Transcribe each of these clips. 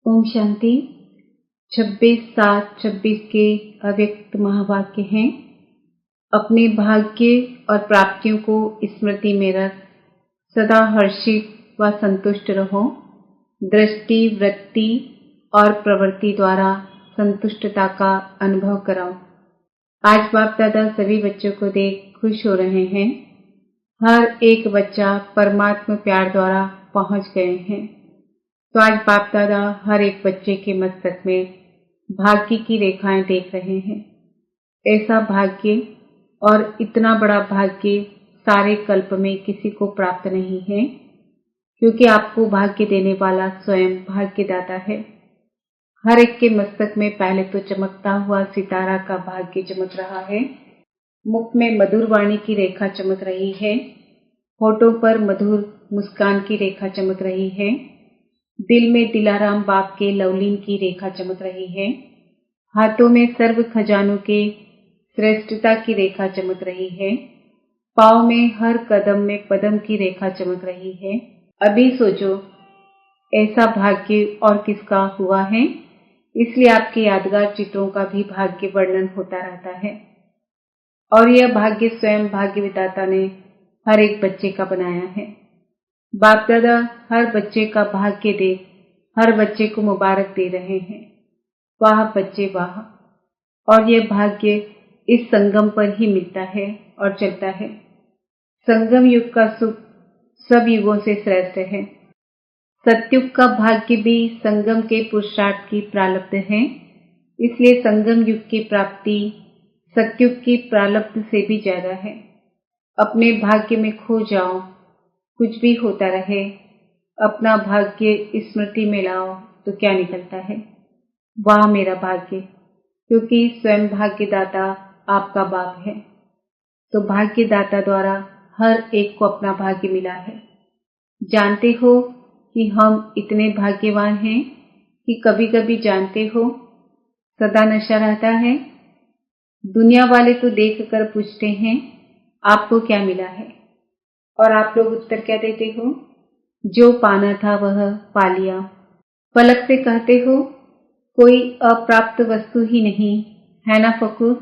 ओम शांति। 26/7/26 के अव्यक्त महावाक्य हैं। अपने भाग्य और प्राप्तियों को स्मृति में रख सदा हर्षित व संतुष्ट रहो। दृष्टि, वृत्ति और प्रवृत्ति द्वारा संतुष्टता का अनुभव कराओ। आज बाप दादा सभी बच्चों को देख खुश हो रहे हैं। हर एक बच्चा परमात्मा प्यार द्वारा पहुंच गए हैं। तो आज बाप दादा हर एक बच्चे के मस्तक में भाग्य की रेखाएं देख रहे हैं। ऐसा भाग्य और इतना बड़ा भाग्य सारे कल्प में किसी को प्राप्त नहीं है, क्योंकि आपको भाग्य देने वाला स्वयं भाग्यदाता है। हर एक के मस्तक में पहले तो चमकता हुआ सितारा का भाग्य चमक रहा है। मुख में मधुर वाणी की रेखा चमक रही है। होठों पर मधुर मुस्कान की रेखा चमक रही है। दिल में दिलाराम बाप के लवलीन की रेखा चमक रही है। हाथों में सर्व खजानों के श्रेष्ठता की रेखा चमक रही है। पाँव में हर कदम में पदम की रेखा चमक रही है। अभी सोचो, ऐसा भाग्य और किसका हुआ है। इसलिए आपके यादगार चित्रों का भी भाग्य वर्णन होता रहता है। और यह भाग्य स्वयं भाग्य विधाता ने हर एक बच्चे का बनाया है। बाप दादा हर बच्चे का भाग्य दे हर बच्चे को मुबारक दे रहे हैं। वाह बच्चे वाह। और यह भाग्य इस संगम पर ही मिलता है और चलता है। संगम युग का सुख सब युगों से श्रेष्ठ है। सतयुग का भाग्य भी संगम के पुरुषार्थ की प्रारब्ध है। इसलिए संगम युग की प्राप्ति सतयुग की प्रारब्ध से भी ज्यादा है। अपने भाग्य में खो जाओ, कुछ भी होता रहे, अपना भाग्य स्मृति में लाओ तो क्या निकलता है। वाह मेरा भाग्य, क्योंकि स्वयं भाग्यदाता आपका बाप है। तो भाग्यदाता द्वारा हर एक को अपना भाग्य मिला है। जानते हो कि हम इतने भाग्यवान हैं कि कभी कभी जानते हो सदा नशा रहता है। दुनिया वाले तो देख कर पूछते हैं आपको क्या मिला है, और आप लोग उत्तर क्या देते हो? जो पाना था वह पा लिया। पलक से कहते हो कोई अप्राप्त वस्तु ही नहीं है ना फकूर।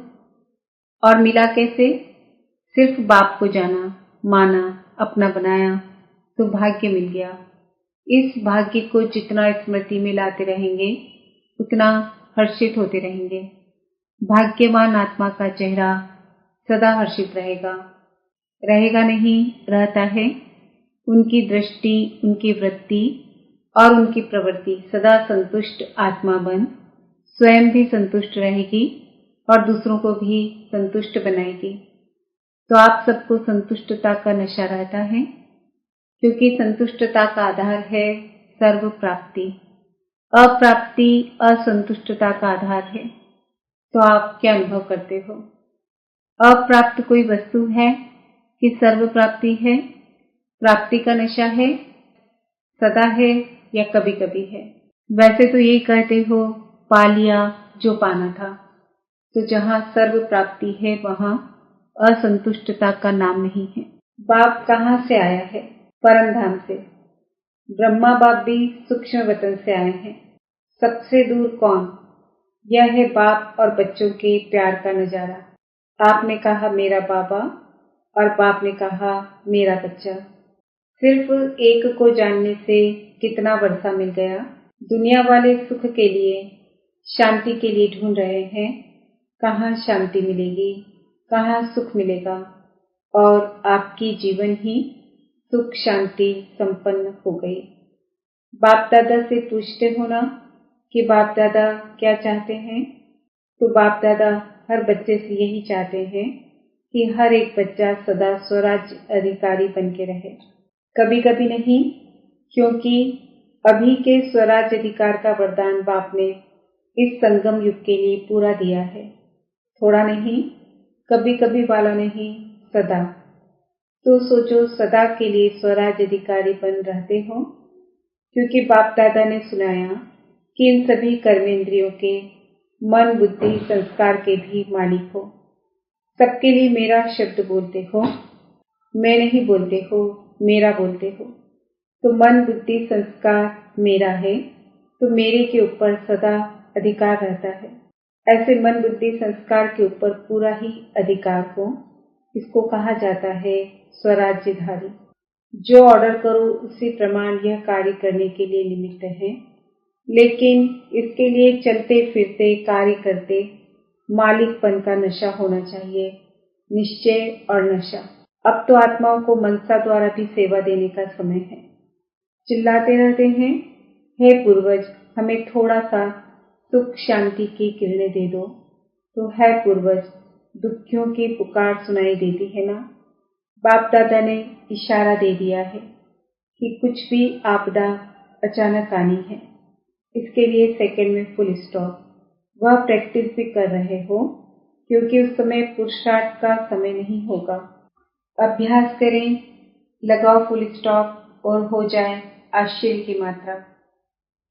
और मिला कैसे? सिर्फ बाप को जाना, माना, अपना बनाया तो भाग्य मिल गया। इस भाग्य को जितना स्मृति में लाते रहेंगे उतना हर्षित होते रहेंगे। भाग्यवान आत्मा का चेहरा सदा हर्षित रहेगा। रहेगा नहीं, रहता है। उनकी दृष्टि, उनकी वृत्ति और उनकी प्रवृत्ति सदा संतुष्ट आत्मा बन स्वयं भी संतुष्ट रहेगी और दूसरों को भी संतुष्ट बनाएगी। तो आप सबको संतुष्टता का नशा रहता है, क्योंकि संतुष्टता का आधार है सर्व प्राप्ति। अप्राप्ति असंतुष्टता का आधार है। तो आप क्या अनुभव करते हो? अप्राप्त कोई वस्तु है कि सर्व प्राप्ति है? प्राप्ति का नशा है, सदा है या कभी कभी है? वैसे तो यही कहते हो पा लिया जो पाना था। तो जहाँ सर्व प्राप्ति है वहाँ असंतुष्टता का नाम नहीं है। बाप कहाँ से आया है? परम धाम से। ब्रह्मा बाप भी सूक्ष्म वतन से आए हैं। सबसे दूर कौन? यह है बाप और बच्चों के प्यार का नजारा। आपने कहा मेरा बाबा और बाप ने कहा मेरा बच्चा। सिर्फ एक को जानने से कितना वर्षा मिल गया। दुनिया वाले सुख के लिए, शांति के लिए ढूंढ रहे हैं। कहाँ शांति मिलेगी, कहाँ सुख मिलेगा। और आपकी जीवन ही सुख शांति संपन्न हो गई। बाप दादा से पूछते हो ना कि बाप दादा क्या चाहते हैं? तो बाप दादा हर बच्चे से यही चाहते हैं कि हर एक बच्चा सदा स्वराज्य अधिकारी बन के रहे। कभी कभी नहीं, क्योंकि अभी के स्वराज्य अधिकार का वरदान बाप ने इस संगम युग के लिए पूरा दिया है। थोड़ा नहीं, कभी कभी वाला नहीं, सदा। तो सोचो सदा के लिए स्वराज्य अधिकारी बन रहते हो, क्योंकि बाप दादा ने सुनाया कि इन सभी कर्मेंद्रियों के, मन, बुद्धि, संस्कार के भी मालिक हो। सबके लिए मेरा शब्द बोलते हो, मैं नहीं बोलते हो, मेरा बोलते हो। तो मन, बुद्धि, संस्कार मेरा है तो मेरे के ऊपर सदा अधिकार रहता है। ऐसे मन बुद्धि संस्कार के ऊपर पूरा ही अधिकार हो, इसको कहा जाता है स्वराज्यधारी। जो ऑर्डर करो उसी प्रमाण यह कार्य करने के लिए निमित्त है, लेकिन इसके लिए चलते फिरते कार्य करते मालिकपन का नशा होना चाहिए, निश्चय और नशा। अब तो आत्माओं को मनसा द्वारा भी सेवा देने का समय है। चिल्लाते रहते हैं, हे पूर्वज हमें थोड़ा सा सुख शांति की किरणें दे दो, तो है पूर्वज दुखियों की पुकार सुनाई देती है ना। बाप दादा ने इशारा दे दिया है कि कुछ भी आपदा अचानक आनी है, इसके लिए सेकंड में फुल स्टॉप। वह प्रैक्टिस भी कर रहे हो, क्योंकि उस समय पुरुषार्थ का समय नहीं होगा। अभ्यास करें, लगाओ फुल स्टॉप और हो जाए आश्चर्य की मात्रा।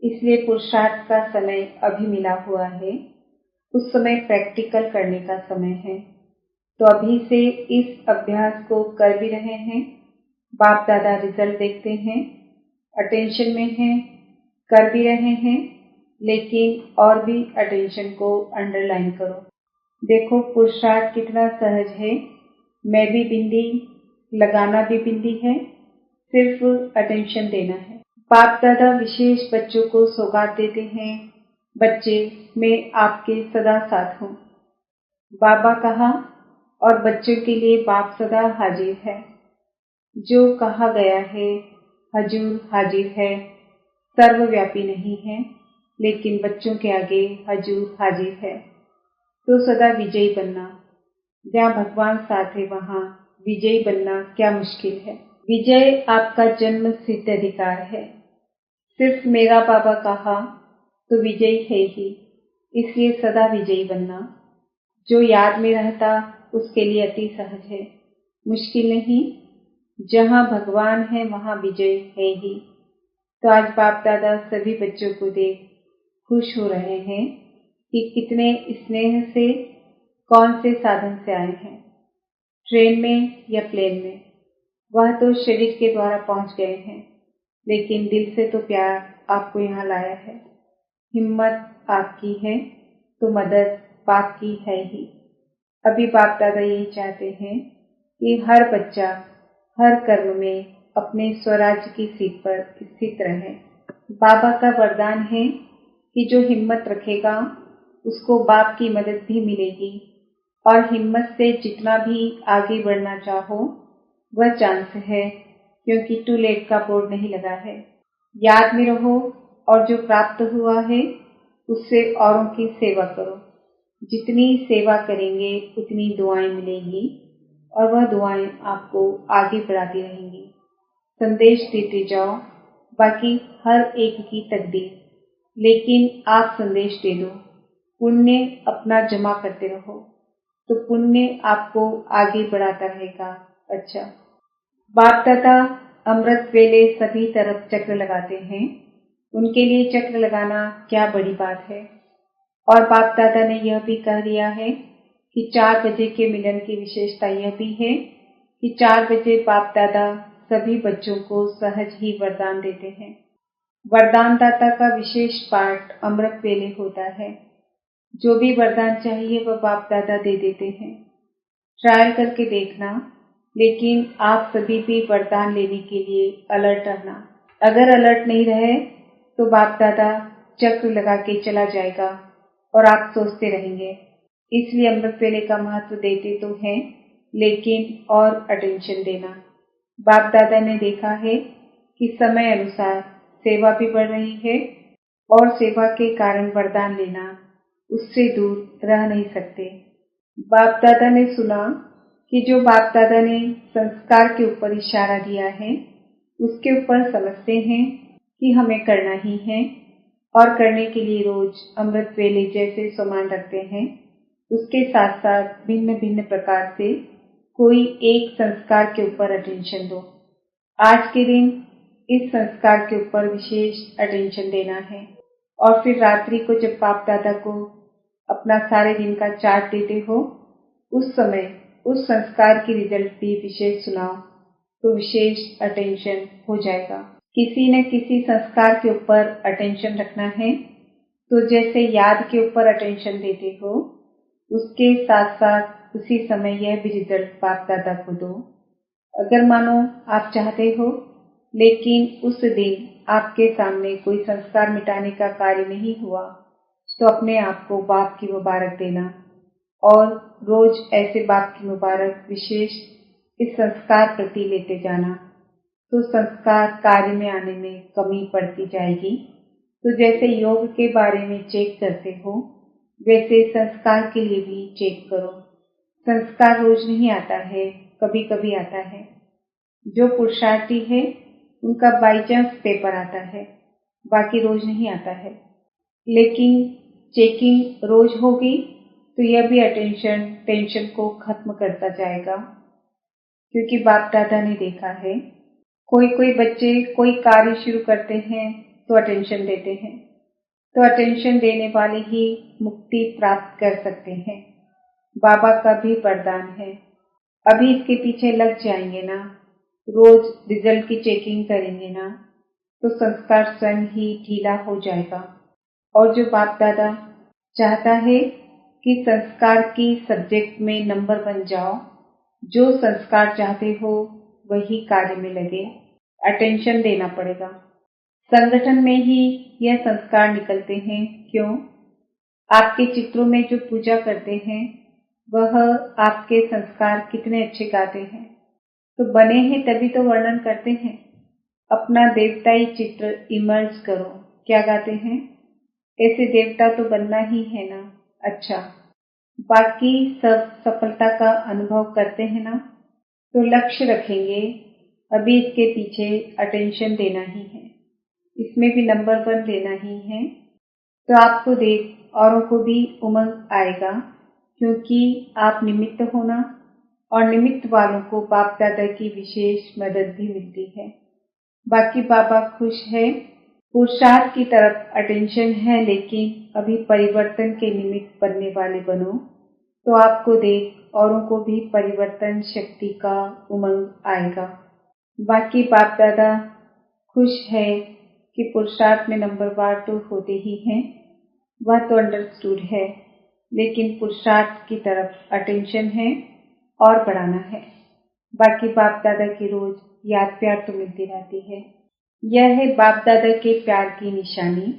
इसलिए पुरुषार्थ का समय अभी मिला हुआ है, उस समय प्रैक्टिकल करने का समय है। तो अभी से इस अभ्यास को कर भी रहे हैं। बाप दादा रिजल्ट देखते हैं, अटेंशन में हैं, कर भी रहे हैं, लेकिन और भी अटेंशन को अंडरलाइन करो। देखो पुरुषार्थ कितना सहज है। मैं भी बिंदी, लगाना भी बिंदी है, सिर्फ अटेंशन देना है। बाप दादा विशेष बच्चों को सौगात देते हैं, बच्चे मैं आपके सदा साथ हूँ। बाबा कहा और बच्चों के लिए बाप सदा हाजिर है। जो कहा गया है हजूर हाजिर है, सर्वव्यापी नहीं है, लेकिन बच्चों के आगे हजूर हाजिर है। तो सदा विजयी बनना, जहाँ भगवान साथ है वहाँ विजयी बनना क्या मुश्किल है। विजय आपका जन्म सिद्ध अधिकार है। सिर्फ मेरा बाबा कहा तो विजयी है ही, इसलिए सदा विजयी बनना। जो याद में रहता उसके लिए अति सहज है, मुश्किल नहीं। जहाँ भगवान है वहाँ विजय है ही। तो आज बाप दादा सभी बच्चों को देख खुश हो रहे हैं कि कितने स्नेह से कौन से साधन से आए हैं, ट्रेन में या प्लेन में। वह तो शरीर के द्वारा पहुंच गए हैं, लेकिन दिल से तो प्यार आपको यहाँ लाया है। हिम्मत आपकी है तो मदद बाप की है ही। अभी बाप दादा यही चाहते हैं कि हर बच्चा हर कर्म में अपने स्वराज्य की सीट पर स्थित रहे। बाबा का वरदान है कि जो हिम्मत रखेगा उसको बाप की मदद भी मिलेगी, और हिम्मत से जितना भी आगे बढ़ना चाहो वह चांस है, क्योंकि टू लेट का बोर्ड नहीं लगा है। याद में रहो और जो प्राप्त हुआ है उससे औरों की सेवा करो। जितनी सेवा करेंगे उतनी दुआएं मिलेंगी, और वह दुआएं आपको आगे बढ़ाती रहेंगी। संदेश देते जाओ, बाकी हर एक की तकदीर, लेकिन आप संदेश दे दो। पुण्य अपना जमा करते रहो, तो पुण्य आपको आगे बढ़ाता रहेगा। अच्छा, बाप दादा अमृत वेले सभी तरफ चक्र लगाते हैं। उनके लिए चक्र लगाना क्या बड़ी बात है। और बाप दादा ने यह भी कह दिया है कि 4 बजे के मिलन की विशेषता यह भी है कि 4 बजे बाप दादा सभी बच्चों को सहज ही वरदान देते हैं। वरदान दाता का विशेष पाठ अमृत वेले होता है। जो भी वरदान चाहिए वह बाप दादा दे देते हैं। ट्रायल करके देखना, लेकिन आप सभी भी वरदान लेने के लिए अलर्ट रहना। अगर अलर्ट नहीं रहे तो बाप दादा चक्र लगा के चला जाएगा और आप सोचते रहेंगे। इसलिए अमृत वेले का महत्व देते तो हैं, लेकिन और अटेंशन देना। बाप दादा ने देखा है कि समय अनुसार सेवा भी बढ़ रही है, और सेवा के कारण वरदान लेना उससे दूर रह नहीं सकते। बाप दादा ने सुना कि जो बाप दादा ने संस्कार के ऊपर इशारा दिया है उसके ऊपर समझते हैं कि हमें करना ही है, और करने के लिए रोज अमृत वेले जैसे सामान रखते हैं, उसके साथ साथ भिन्न भिन्न प्रकार से कोई एक संस्कार के ऊपर अटेंशन दो। आज के दिन इस संस्कार के ऊपर विशेष अटेंशन देना है, और फिर रात्रि को जब बाप दादा को अपना सारे दिन का चार्ट देते हो, उस समय उस संस्कार की रिजल्ट भी विशेष सुनाओ, तो विशेष अटेंशन हो जाएगा। किसी न किसी संस्कार के ऊपर अटेंशन रखना है, तो जैसे याद के ऊपर अटेंशन देते हो, उसके साथ साथ उसी समय यह भी रिजल्ट बाप दादा को दो। अगर मानो आप चाहते हो लेकिन उस दिन आपके सामने कोई संस्कार मिटाने का कार्य नहीं हुआ, तो अपने आप को बाप की मुबारक देना और रोज ऐसे बाप की मुबारक विशेष इस संस्कार प्रति लेते जाना, तो संस्कार कार्य में आने में कमी पड़ती जाएगी। तो जैसे योग के बारे में चेक करते हो, वैसे संस्कार के लिए भी चेक करो। संस्कार रोज नहीं आता है, कभी कभी आता है। जो पुरुषार्थी है उनका बाई चांस पेपर आता है, बाकी रोज नहीं आता है। लेकिन चेकिंग रोज होगी तो यह भी टेंशन को खत्म करता जाएगा, क्योंकि बाप दादा ने देखा है कोई बच्चे कोई कार्य शुरू करते हैं तो अटेंशन देते हैं, तो अटेंशन देने वाले ही मुक्ति प्राप्त कर सकते हैं। बाबा का भी वरदान है। अभी इसके पीछे लग जाएंगे ना, रोज रिजल्ट की चेकिंग करेंगे ना, तो संस्कार स्वयं ही ढीला हो जाएगा। और जो बाप दादा चाहता है कि संस्कार की सब्जेक्ट में नंबर बन जाओ, जो संस्कार चाहते हो वही कार्य में लगे, अटेंशन देना पड़ेगा। संगठन में ही यह संस्कार निकलते हैं। क्यों? आपके चित्रों में जो पूजा करते हैं वह आपके संस्कार कितने अच्छे गाते हैं, तो बने हैं तभी तो वर्णन करते हैं। अपना देवताई चित्र इमर्ज करो, क्या गाते हैं? ऐसे देवता तो बनना ही है ना। अच्छा, बाकी सब सफलता का अनुभव करते हैं ना, तो लक्ष्य रखेंगे अभी इसके पीछे अटेंशन देना ही है, इसमें भी नंबर 1 लेना ही है, तो आपको देख औरों को भी उमंग आएगा, क्योंकि आप निमित्त होना और निमित्त वालों को बाप दादा की विशेष मदद भी मिलती है। बाकी बाबा खुश है, पुरुषार्थ की तरफ अटेंशन है, लेकिन अभी परिवर्तन के निमित्त बनने वाले बनो, तो आपको देख औरों को भी परिवर्तन शक्ति का उमंग आएगा। बाकी बाप दादा खुश है कि पुरुषार्थ में नंबरवार तो होते ही हैं, वह तो अंडरस्टूड है, लेकिन पुरुषार्थ की तरफ अटेंशन है और बढ़ाना है। बाकी बाप दादा की रोज याद प्यार तो मिलती रहती है। यह है बाप दादा के प्यार की निशानी।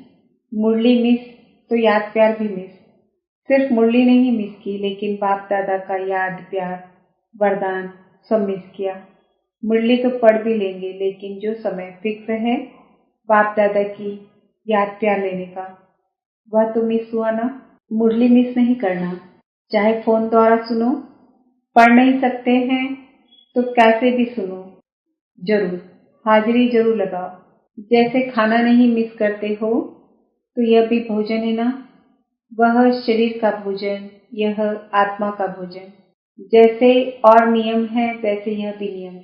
मुरली मिस तो याद प्यार भी मिस। सिर्फ मुरली नहीं मिस की, लेकिन बाप दादा का याद प्यार वरदान सब मिस किया। मुरली तो पढ़ भी लेंगे, लेकिन जो समय फिक्स है बाप दादा की याद प्यार लेने का, वह तो मिस हुआ ना। मुरली मिस नहीं करना, चाहे फोन द्वारा सुनो, पढ़ नहीं सकते हैं तो कैसे भी सुनो, जरूर हाजिरी जरूर लगाओ। जैसे खाना नहीं मिस करते हो, तो यह भी भोजन है ना, वह शरीर का भोजन, यह आत्मा का भोजन। जैसे और नियम है वैसे यह भी नियम।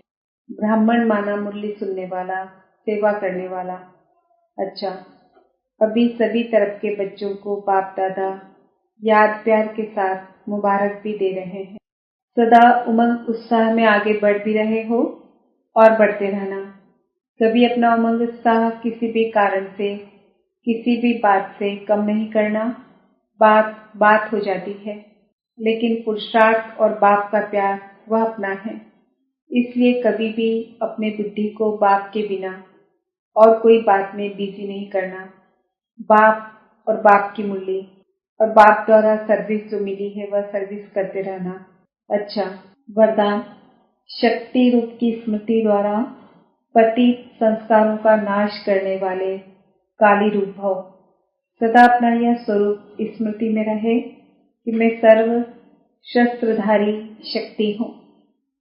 ब्राह्मण माना मुरली सुनने वाला, सेवा करने वाला। अच्छा, अभी सभी तरफ के बच्चों को बाप दादा याद प्यार के साथ मुबारक भी दे रहे हैं। सदा उमंग उत्साह में आगे बढ़ भी रहे हो और बढ़ते रहना। कभी अपना उमंग उत्साह किसी भी कारण से, किसी भी बात से कम नहीं करना। बात हो जाती है, लेकिन पुरुषार्थ और बाप का प्यार वह अपना है। इसलिए कभी भी अपने बुद्धि को बाप के बिना और कोई बात में बिजी नहीं करना। बाप और बाप की मुरली और बाप द्वारा सर्विस जो मिली है वह सर्विस करते रहना। अच्छा, वरदान शक्ति रूप की स्मृति द्वारा पतित संस्कारों का नाश करने वाले काली रूप भव। सदा अपना यह स्वरूप स्मृति में रहे कि मैं सर्व शस्त्रधारी शक्ति हूँ।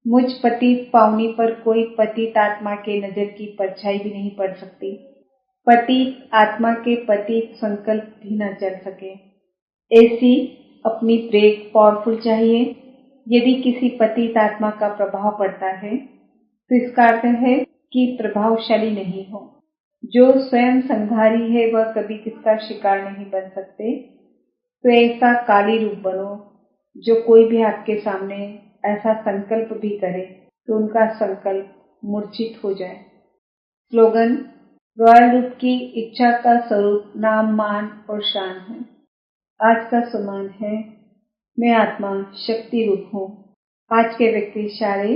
मुझ पतित पावनी पर कोई पतित आत्मा के नजर की परछाई भी नहीं पड़ सकती। पतित आत्मा के पतित संकल्प भी न चल सके। ऐसी अपनी ब्रेक पावरफुल चाहिए। यदि किसी पतित आत्मा का प्रभाव पड़ता है तो इसका अर्थ है कि प्रभावशाली नहीं हो। जो स्वयं संघारी है वह कभी किसका शिकार नहीं बन सकते। तो ऐसा काली रूप बनो, जो कोई भी आपके सामने ऐसा संकल्प भी करे तो उनका संकल्प मूर्छित हो जाए। स्लोगन रॉयल रूप की इच्छा का स्वरूप नाम, मान और शान है। आज का सुमान है, मैं आत्मा शक्ति रूप हूँ। आज के व्यक्ति इशारे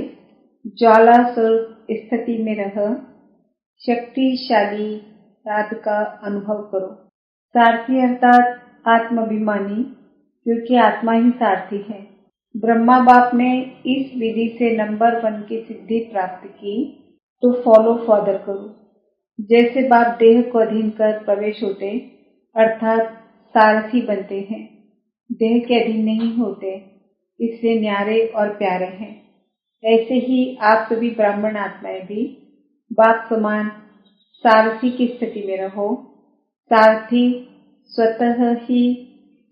ज्वाला स्वरूप स्थिति में रह शक्तिशाली याद का अनुभव करो। सारथी अर्थात आत्माभिमानी, क्योंकि आत्मा ही सारथी है। ब्रह्मा बाप ने इस विधि से नंबर 1 की सिद्धि प्राप्त की, तो फॉलो फर्दर करो। जैसे बाप देह को अधीन कर प्रवेश होते अर्थात सारथी बनते हैं, देह के अधीन नहीं होते, इसलिए न्यारे और प्यारे हैं। ऐसे ही आप सभी ब्राह्मण आत्माएं भी बाप समान सारथी की स्थिति में रहो। सारथी स्वतः ही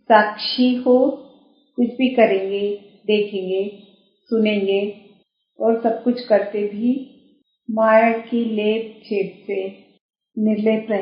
साक्षी हो, कुछ भी करेंगे, देखेंगे, सुनेंगे और सब कुछ करते भी माया की लेप छेद से निर्लेप रहे।